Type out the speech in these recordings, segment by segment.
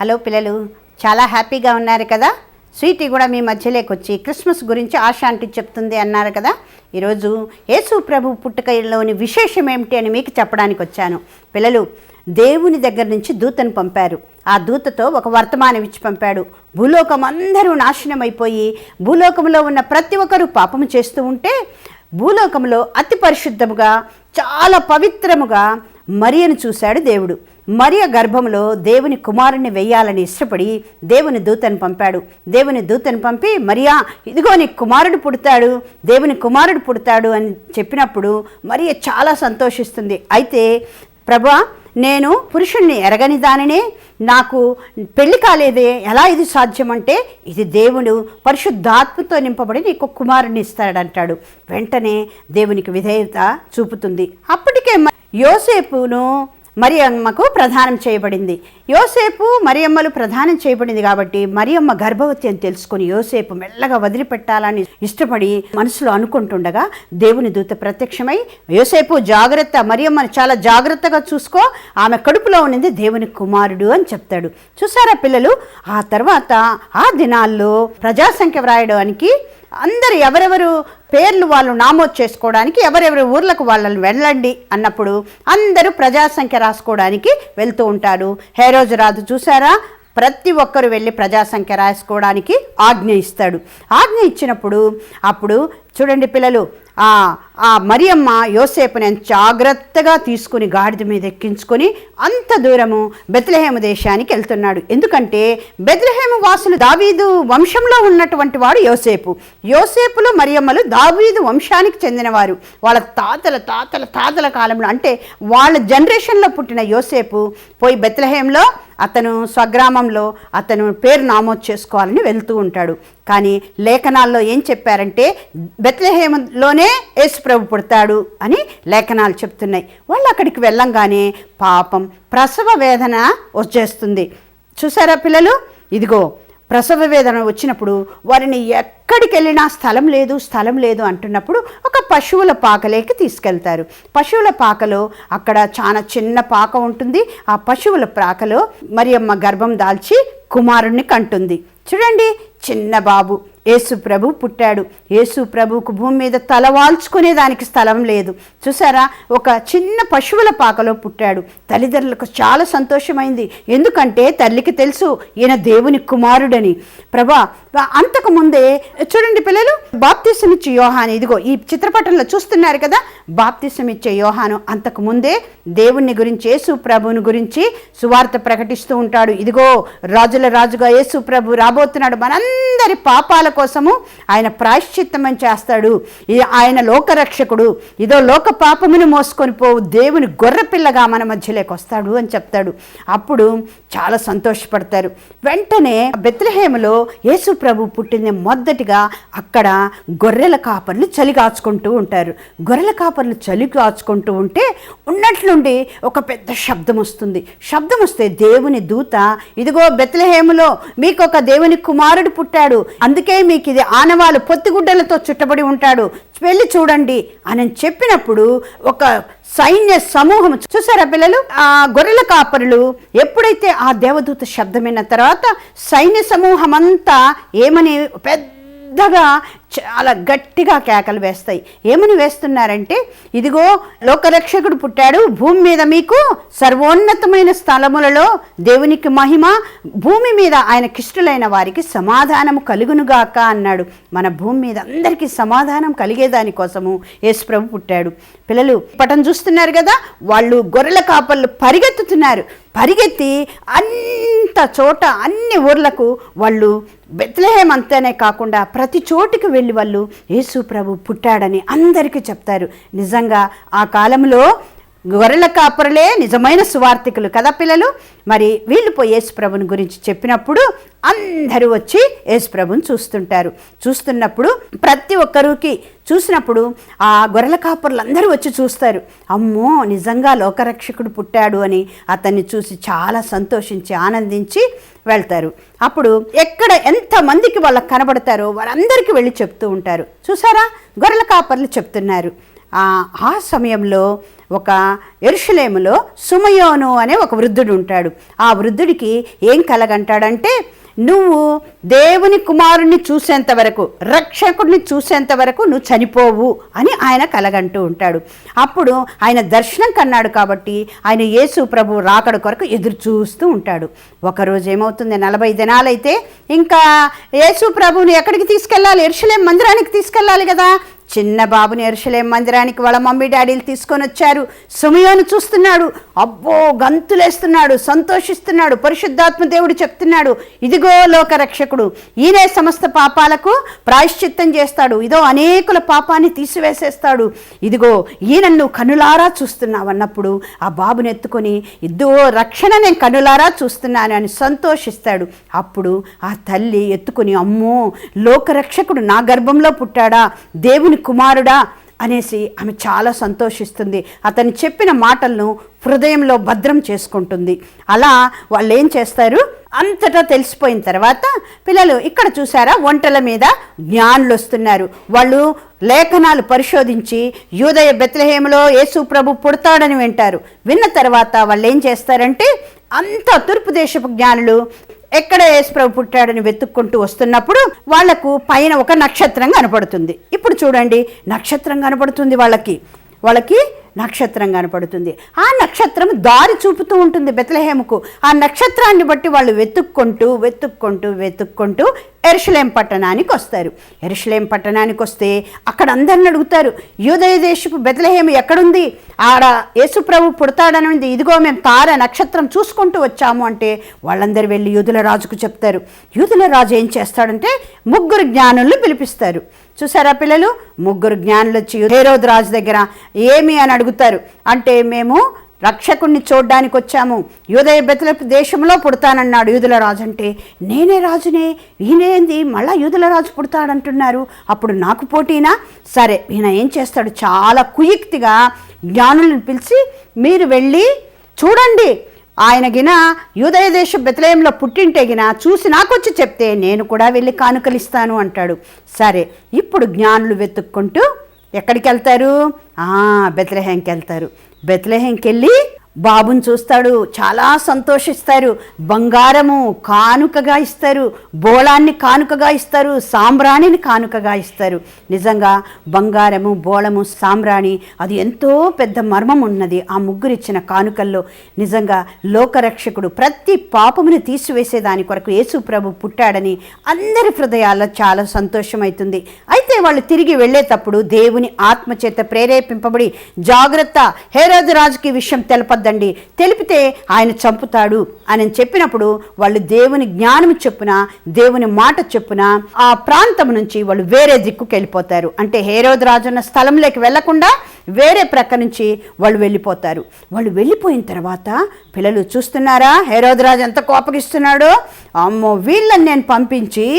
Hello పిల్లలు, చాలా హ్యాపీగా ఉన్నారు కదా. స్వీటీ కూడా మీ మధ్యలోకి వచ్చి క్రిస్మస్ గురించి ఆశ అంటూ చెప్తుంది అన్నారు కదా. ఈరోజు యేసు ప్రభు పుట్టుకలోని విశేషం ఏమిటి అని మీకు చెప్పడానికి వచ్చాను. పిల్లలు, దేవుని దగ్గర నుంచి దూతను పంపారు. ఆ దూతతో ఒక వర్తమానం ఇచ్చి పంపాడు. భూలోకం అందరూ నాశనం అయిపోయి భూలోకంలో ఉన్న ప్రతి ఒక్కరూ పాపము చేస్తూ ఉంటే భూలోకంలో అతి పరిశుద్ధముగా చాలా పవిత్రముగా మరియను చూశాడు దేవుడు. మరియ గర్భంలో దేవుని కుమారుణ్ణి వెయ్యాలని ఇష్టపడి దేవుని దూతను పంపాడు. దేవుని దూతను పంపి, మరియా ఇదిగో నీ కుమారుడు పుడతాడు, దేవుని కుమారుడు పుడతాడు అని చెప్పినప్పుడు మరియ చాలా సంతోషిస్తుంది. అయితే ప్రభా, నేను పురుషుణ్ణి ఎరగని దానినే, నాకు పెళ్లి కాలేదే, ఎలా ఇది సాధ్యమంటే ఇది దేవుడు పరిశుద్ధాత్మతో నింపబడి నీకు కుమారుని ఇస్తాడంటాడు. వెంటనే దేవునికి విధేయత చూపుతుంది. అప్పటికే యోసేపును మరియమ్మకు ప్రదానం చేయబడింది. యోసేపు మరియమ్మలు ప్రదానం చేయబడింది కాబట్టి మరియమ్మ గర్భవతి అని తెలుసుకొని యోసేపు మెల్లగా వదిలిపెట్టాలని ఇష్టపడి మనసులో అనుకుంటుండగా దేవుని దూత ప్రత్యక్షమై, యోసేపు జాగ్రత్త, మరియమ్మను చాలా జాగ్రత్తగా చూసుకో, ఆమె కడుపులో ఉన్నది దేవుని కుమారుడు అని చెప్తాడు. చూసారా పిల్లలు, ఆ తర్వాత ఆ దినాల్లో ప్రజాసంఖ్య వ్రాయడానికి అందరు ఎవరెవరు పేర్లు వాళ్ళు నామోదు చేసుకోవడానికి ఎవరెవరి ఊర్లకు వాళ్ళని వెళ్ళండి అన్నప్పుడు అందరూ ప్రజాసంఖ్య రాసుకోవడానికి వెళ్తూ ఉంటారు. హేరోజు రాజు చూసారా, ప్రతి ఒక్కరు వెళ్ళి ప్రజాసంఖ్య రాసుకోవడానికి ఆజ్ఞ ఇస్తాడు. ఆజ్ఞ ఇచ్చినప్పుడు అప్పుడు చూడండి పిల్లలు, ఆ మరియమ్మ యోసేపుని జాగ్రత్తగా తీసుకుని గాడిద మీద ఎక్కించుకొని అంత దూరము బెత్లెహేము దేశానికి వెళ్తున్నాడు. ఎందుకంటే బెత్లెహేము వాసులు దావీదు వంశంలో ఉన్నటువంటి వాడు యోసేపు. యోసేపులు మరియమ్మలు దావీదు వంశానికి చెందినవారు. వాళ్ళ తాతల తాతల తాతల కాలంలో, అంటే వాళ్ళ జనరేషన్లో పుట్టిన యోసేపు పోయి బెత్లెహేంలో అతను స్వగ్రామంలో అతను పేరు నామోదు చేసుకోవాలని వెళ్తూ ఉంటాడు. కానీ లేఖనాల్లో ఏం చెప్పారంటే బెత్లెహేములోనే యేసు ప్రభు పుడతాడు అని లేఖనాలు చెప్తున్నాయి. వాళ్ళు అక్కడికి వెళ్ళంగానే పాపం ప్రసవ వేదన వచ్చేస్తుంది. చూసారా పిల్లలు, ఇదిగో ప్రసవ వేదన వచ్చినప్పుడు వారిని ఎక్కడికి వెళ్ళినా స్థలం లేదు అంటున్నప్పుడు ఒక పశువుల పాకలేకి తీసుకెళ్తారు. పశువుల పాకలో అక్కడ చాలా చిన్న పాక ఉంటుంది. ఆ పశువుల పాకలో మరియమ్మ గర్భం దాల్చి కుమారుణ్ణి కంటుంది. చూడండి, చిన్న బాబు యేసు ప్రభు పుట్టాడు. యేసు ప్రభువుకు భూమి మీద తలవాల్చుకునే దానికి స్థలం లేదు. చూసారా, ఒక చిన్న పశువుల పాకలో పుట్టాడు. తల్లిదండ్రులకు చాలా సంతోషమైంది. ఎందుకంటే తల్లికి తెలుసు ఈయన దేవుని కుమారుడని. ప్రభా, అంతకుముందే చూడండి పిల్లలు, బాప్తిసం ఇచ్చే యోహాను, ఇదిగో ఈ చిత్రపటంలో చూస్తున్నారు కదా, బాప్తిసం ఇచ్చే యోహాను అంతకుముందే దేవుని గురించి, యేసు ప్రభువుని గురించి సువార్త ప్రకటిస్తూ ఉంటాడు. ఇదిగో రాజుల రాజుగా యేసు ప్రభు రాబోతున్నాడు, మనందరి పాపాల కోసము ఆయన ప్రాయశ్చిత్తమం చేస్తాడు, ఆయన లోకరక్షకుడు, ఇదో లోక పాపమును మోసుకొని పోవు దేవుని గొర్రెపిల్లగా మన మధ్యలోకి వస్తాడు అని చెప్తాడు. అప్పుడు చాలా సంతోషపడతారు. వెంటనే బెత్లెహేములో యేసు ప్రభు పుట్టింది మొదటిగా అక్కడ గొర్రెల కాపర్లు చలి కాచుకుంటూ ఉంటారు. గొర్రెల కాపర్లు చలి కాచుకుంటూ ఉంటే ఉన్నట్లుండి ఒక పెద్ద శబ్దం వస్తుంది. శబ్దం వస్తే దేవుని దూత, ఇదిగో బెత్లెహేములో మీకు ఒక దేవుని కుమారుడు పుట్టాడు, అందుకే మీకు ఇది ఆనవాలు పొత్తిగుడ్డలతో చుట్టబడి ఉంటాడు, వెళ్ళి చూడండి అని చెప్పినప్పుడు ఒక సైన్య సమూహం, చూసారా పిల్లలు, ఆ గొర్రెల కాపరులు ఎప్పుడైతే ఆ దేవదూత శబ్దం విన్న తర్వాత సైన్య సమూహం అంతా ఏమని పెద్దగా చాలా గట్టిగా కేకలు వేస్తాయి. ఏమని వేస్తున్నారంటే, ఇదిగో లోకరక్షకుడు పుట్టాడు, భూమి మీద మీకు సర్వోన్నతమైన స్థలములలో దేవునికి మహిమ, భూమి మీద ఆయనకిష్టులైన వారికి సమాధానము కలుగునుగాక అన్నాడు. మన భూమి మీద అందరికీ సమాధానం కలిగేదానికోసము యేసు ప్రభు పుట్టాడు. పిల్లలు పటం చూస్తున్నారు కదా, వాళ్ళు గొర్రెల కాపర్లు పరిగెత్తుతున్నారు. పరిగెత్తి అంత చోట అన్ని ఊర్లకు వాళ్ళు బెత్లెహేం అంతేనే కాకుండా ప్రతి చోటికి వెళ్ళి వాళ్ళు యేసు ప్రభు పుట్టాడని అందరికీ చెప్తారు. నిజంగా ఆ కాలంలో గొర్రెల కాపరులే నిజమైన సువార్థికులు కదా పిల్లలు. మరి వీళ్ళు పోయి యేసు ప్రభుని గురించి చెప్పినప్పుడు అందరూ వచ్చి యేసు ప్రభుని చూస్తుంటారు. చూస్తున్నప్పుడు ప్రతి ఒక్కరికి చూసినప్పుడు ఆ గొర్రెల కాపరులు అందరూ వచ్చి చూస్తారు. అమ్మో, నిజంగా లోకరక్షకుడు పుట్టాడు అని అతన్ని చూసి చాలా సంతోషించి ఆనందించి వెళ్తారు. అప్పుడు ఎక్కడ ఎంతమందికి వాళ్ళకి కనబడతారో వారందరికీ వెళ్ళి చెప్తూ ఉంటారు. చూసారా, గొర్రెల కాపర్లు చెప్తున్నారు, ఆ సమయంలో ఒక యెరూషలేములో సుమయోను అనే ఒక వృద్ధుడు ఉంటాడు. ఆ వృద్ధుడికి ఏం కలగంటాడంటే, నువ్వు దేవుని కుమారుణ్ణి చూసేంత వరకు, రక్షకుడిని చూసేంత వరకు నువ్వు చనిపోవు అని ఆయన కలగంటూ ఉంటాడు. అప్పుడు ఆయన దర్శనం కన్నాడు కాబట్టి ఆయన యేసు ప్రభు రాకడ కొరకు ఎదురు చూస్తూ ఉంటాడు. ఒకరోజు ఏమవుతుంది, 40 దినాలైతే ఇంకా యేసు ప్రభుని ఎక్కడికి తీసుకెళ్ళాలి? యెరూషలేం మందిరానికి తీసుకెళ్ళాలి కదా. చిన్న బాబుని యెరూషలేం మందిరానికి వాళ్ళ మమ్మీ డాడీలు తీసుకొని వచ్చారు. సుమయోను చూస్తున్నాడు, అబ్బో గంతులేస్తున్నాడు, సంతోషిస్తున్నాడు. పరిశుద్ధాత్మ దేవుడు చెప్తున్నాడు, ఇదిగో లోక రక్షకుడు, ఈయనే సమస్త పాపాలకు ప్రాయశ్చిత్తం చేస్తాడు, ఇదో అనేకుల పాపాన్ని తీసివేసేస్తాడు, ఇదిగో ఈయన నువ్వు కనులారా చూస్తున్నావు అన్నప్పుడు ఆ బాబుని ఎత్తుకొని, ఇదో రక్షణ నేను కనులారా చూస్తున్నాను అని సంతోషిస్తాడు. అప్పుడు ఆ తల్లి ఎత్తుకొని, అమ్మో లోకరక్షకుడు నా గర్భంలో పుట్టాడా, దేవుని కుమారుడా అనేసి ఆమె చాలా సంతోషిస్తుంది. అతను చెప్పిన మాటలను హృదయంలో భద్రం చేసుకుంటుంది. అలా వాళ్ళు ఏం చేస్తారు, అంతటా తెలిసిపోయిన తర్వాత పిల్లలు ఇక్కడ చూసారా, ఒంటెల మీద జ్ఞానులు వస్తున్నారు. వాళ్ళు లేఖనాలు పరిశోధించి యూదయ బెత్లెహేములో యేసు ప్రభు పుడతాడని వింటారు. విన్న తర్వాత వాళ్ళు ఏం చేస్తారంటే, అంత తూర్పు దేశపు జ్ఞానులు ఎక్కడ యేసు ప్రభు పుట్టాడని వెతుక్కుంటూ వస్తున్నప్పుడు వాళ్లకు పైన ఒక నక్షత్రం కనపడుతుంది. ఇప్పుడు చూడండి, నక్షత్రం కనపడుతుంది, వాళ్ళకి నక్షత్రం కనపడుతుంది. ఆ నక్షత్రం దారి చూపుతూ ఉంటుంది బెత్లెహేముకు. ఆ నక్షత్రాన్ని బట్టి వాళ్ళు వెతుక్కుంటూ యెరూషలేం పట్టణానికి వస్తారు. యెరూషలేం పట్టణానికి వస్తే అక్కడ అందరిని అడుగుతారు, యూదయ దేశపు బెత్లెహేము ఎక్కడుంది, ఆడ యేసు ప్రభు పుడతాడని ఉంది, ఇదిగో మేము తార నక్షత్రం చూసుకుంటూ వచ్చాము అంటే వాళ్ళందరూ వెళ్ళి యూదుల రాజుకు చెప్తారు. యూదుల రాజు ఏం చేస్తాడంటే 3 జ్ఞానులను పిలిపిస్తారు. చూసారా పిల్లలు, 3 జ్ఞానులు వచ్చి హేరోదు రాజు దగ్గర ఏమి అని అడుగుతారు అంటే, మేము రక్షకుణ్ణి చూడ్డానికి వచ్చాము, యూదయ బెత్లెహేము దేశంలో పుడతానన్నాడు యూదుల రాజు. అంటే నేనే రాజునే, ఈయనేంది మళ్ళా యూదుల రాజు పుడతాడంటున్నారు, అప్పుడు నాకు పోటీనా? సరే, ఈయన ఏం చేస్తాడు, చాలా కుయుక్తిగా జ్ఞానులను పిలిచి, మీరు వెళ్ళి చూడండి, ఆయన గిన యూదయ దేశం బెత్లెహేములో పుట్టింటే గిన చూసి నాకొచ్చి చెప్తే నేను కూడా వెళ్ళి కానుకలిస్తాను అంటాడు. సరే, ఇప్పుడు జ్ఞానులు వెతుక్కుంటూ ఎక్కడికి వెళ్తారు, బెత్లెహేంకి వెళ్తారు. బెత్లెహేంకి వెళ్ళి బాబుని చూస్తాడు, చాలా సంతోషిస్తారు. బంగారము కానుకగా ఇస్తారు, బోళాన్ని కానుకగా ఇస్తారు, సాంబ్రాణిని కానుకగా ఇస్తారు. నిజంగా బంగారము, బోళము, సాంబ్రాణి అది ఎంతో పెద్ద మర్మం ఉన్నది ఆ ముగ్గురిచ్చిన కానుకల్లో. నిజంగా లోకరక్షకుడు ప్రతి పాపముని తీసివేసేదాని కొరకు యేసు ప్రభు పుట్టాడని అందరి హృదయాల్లో చాలా సంతోషమవుతుంది. అయితే వాళ్ళు తిరిగి వెళ్ళేటప్పుడు దేవుని ఆత్మచేత ప్రేరేపింపబడి, జాగ్రత్త, హేరోదు రాజుకి విషయం తెలిపితే ఆయన చంపుతాడు అని చెప్పినప్పుడు వాళ్ళు దేవుని జ్ఞానం చెప్పున, దేవుని మాట చెప్పున ఆ ప్రాంతం నుంచి వాళ్ళు వేరే దిక్కుకి వెళ్ళిపోతారు. అంటే హేరోదు రాజు ఉన్న స్థలంలోకి వెళ్లకుండా వేరే ప్రక్క నుంచి వాళ్ళు వెళ్ళిపోతారు. వాళ్ళు వెళ్ళిపోయిన తర్వాత పిల్లలు చూస్తున్నారా, హేరోదు రాజు ఎంత కోపగిస్తున్నాడో, అమ్మో వీళ్ళని నేను పంపించి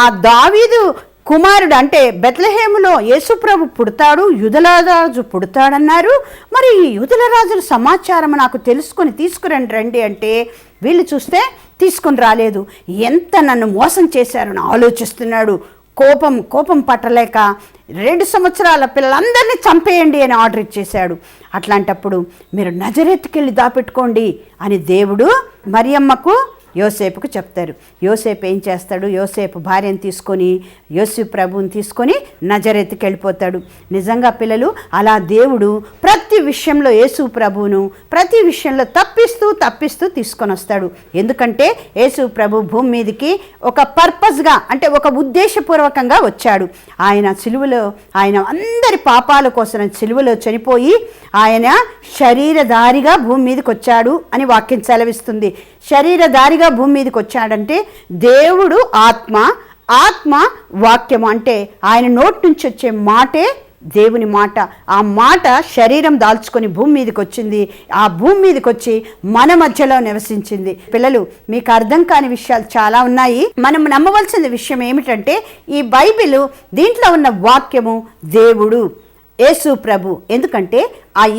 ఆ దావీదు కుమారుడు అంటే బెత్లెహేములో యేసుప్రభు పుడతాడు, యూదులరాజు పుడతాడన్నారు, మరి యూదుల రాజుల సమాచారం నాకు తీసుకురండి అంటే వీళ్ళు చూస్తే తీసుకుని రాలేదు. ఎంత నన్ను మోసం చేశారని ఆలోచిస్తున్నాడు. కోపం పట్టలేక 2 సంవత్సరాల పిల్లలందరినీ చంపేయండి అని ఆర్డర్ ఇచ్చేశాడు. అట్లాంటప్పుడు మీరు నజరేతుకి వెళ్ళి దాపెట్టుకోండి అని దేవుడు మరియమ్మకు, యోసేపుకు చెప్తారు. యోసేపు ఏం చేస్తాడు, యోసేపు భార్యను తీసుకొని, యేసు ప్రభువుని తీసుకొని నజరేతుకి వెళ్ళిపోతాడు. నిజంగా పిల్లలు, అలా దేవుడు ప్రతి విషయంలో యేసు ప్రభువును ప్రతి విషయంలో తప్పిస్తూ తీసుకొని వస్తాడు. ఎందుకంటే యేసు ప్రభు భూమి మీదకి ఒక పర్పస్గా, అంటే ఒక ఉద్దేశపూర్వకంగా వచ్చాడు. ఆయన సిలువలో, ఆయన అందరి పాపాల కోసం సిలువలో చనిపోయి ఆయన శరీరధారిగా భూమి మీదకి వచ్చాడు అని వాక్యం సెలవిస్తుంది. శరీరధారిగా భూమి మీదకి వచ్చాడంటే దేవుడు ఆత్మ వాక్యము, అంటే ఆయన నోటి నుంచి వచ్చే మాటే దేవుని మాట. ఆ మాట శరీరం దాల్చుకొని భూమి మీదకి వచ్చింది. ఆ భూమి మీదకి వచ్చి మన మధ్యలో నివసించింది. పిల్లలు, మీకు అర్థం కాని విషయాలు చాలా ఉన్నాయి. మనం నమ్మవలసిన విషయం ఏమిటంటే, ఈ బైబిల్ దీంట్లో ఉన్న వాక్యము దేవుడు, యేసు ప్రభు. ఎందుకంటే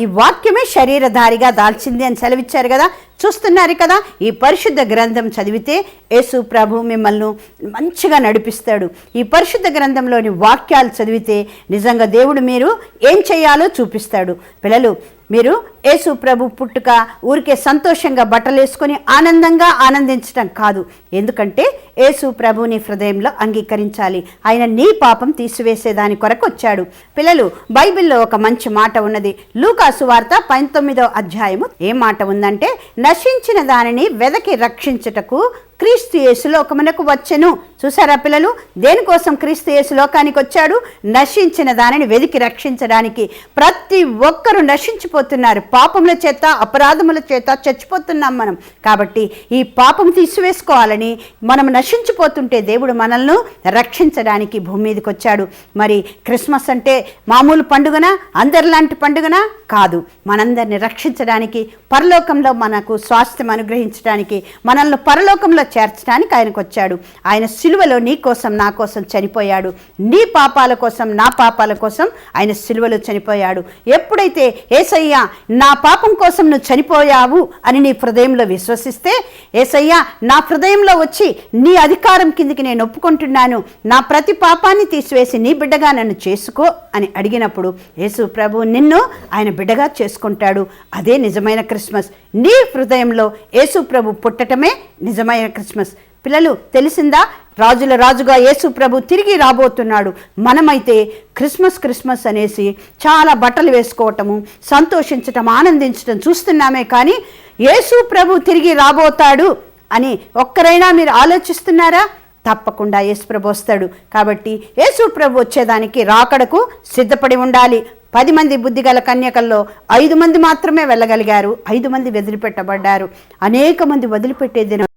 ఈ వాక్యమే శరీరధారిగా దాల్చింది అని సెలవిచ్చారు కదా. చూస్తున్నారు కదా, ఈ పరిశుద్ధ గ్రంథం చదివితే యేసు ప్రభు మిమ్మల్ని మంచిగా నడిపిస్తాడు. ఈ పరిశుద్ధ గ్రంథంలోని వాక్యాలు చదివితే నిజంగా దేవుడు మీరు ఏం చేయాలో చూపిస్తాడు. పిల్లలు, మీరు యేసు ప్రభు పుట్టుక ఊరికే సంతోషంగా బట్టలు వేసుకొని ఆనందంగా ఆనందించడం కాదు. ఎందుకంటే యేసు ప్రభుని హృదయంలో అంగీకరించాలి. ఆయన నీ పాపం తీసివేసేదాని కొరకు వచ్చాడు. పిల్లలు, బైబిల్లో ఒక మంచి మాట ఉన్నది. లూకా సువార్త 19వ అధ్యాయము ఏం మాట ఉందంటే, నశించిన దానిని వెదకి రక్షించుటకు క్రీస్తు యేసు లోకమునకు వచ్చెను. చూసారా పిల్లలు, దేనికోసం క్రీస్తు యేసు లోకానికి వచ్చాడు? నశించిన దానిని వెదికి రక్షించడానికి. ప్రతి ఒక్కరూ నశించిపోతున్నారు. పాపముల చేత, అపరాధముల చేత చచ్చిపోతున్నాం మనం. కాబట్టి ఈ పాపం తీసివేసుకోవాలని, మనం నశించిపోతుంటే దేవుడు మనల్ని రక్షించడానికి భూమి మీదకి వచ్చాడు. మరి క్రిస్మస్ అంటే మామూలు పండుగనా? అందరిలాంటి పండుగనా? కాదు. మనందరిని రక్షించడానికి, పరలోకంలో మనకు స్వాస్థ్యం అనుగ్రహించడానికి, మనల్ని పరలోకంలో చేర్చడానికి ఆయనకు వచ్చాడు. ఆయన సిలువలో నీ కోసం, నా కోసం చనిపోయాడు. నీ పాపాల కోసం, నా పాపాల కోసం ఆయన సిలువలో చనిపోయాడు. ఎప్పుడైతే యేసయ్య నా పాపం కోసం నువ్వు చనిపోయావు అని నీ హృదయంలో విశ్వసిస్తే, యేసయ్య నా హృదయంలో వచ్చి నీ అధికారం కిందికి నేను ఒప్పుకుంటున్నాను, నా ప్రతి పాపాన్ని తీసివేసి నీ బిడ్డగా నన్ను చేసుకో అని అడిగినప్పుడు యేసు ప్రభు నిన్ను ఆయన బిడ్డగా చేసుకుంటాడు. అదే నిజమైన క్రిస్మస్. నీ హృదయంలో యేసు ప్రభు పుట్టటమే నిజమైన క్రిస్మస్. పిల్లలు, తెలిసిందా? రాజుల రాజుగా యేసు ప్రభు తిరిగి రాబోతున్నాడు. మనమైతే క్రిస్మస్ అనేసి చాలా బట్టలు వేసుకోవటము, సంతోషించటం, ఆనందించటం చూస్తున్నామే. కానీ యేసు ప్రభు తిరిగి రాబోతాడు అని ఒక్కరైనా మీరు ఆలోచిస్తున్నారా? తప్పకుండా యేసు ప్రభు వస్తాడు. కాబట్టి యేసు ప్రభు వచ్చేదానికి, రాకడకు సిద్ధపడి ఉండాలి. 10 మంది బుద్ధిగల కన్యకల్లో 5 మంది మాత్రమే వెళ్ళగలిగారు. 5 మంది వదిలిపెట్టబడ్డారు. అనేక మంది వదిలిపెట్టే దినం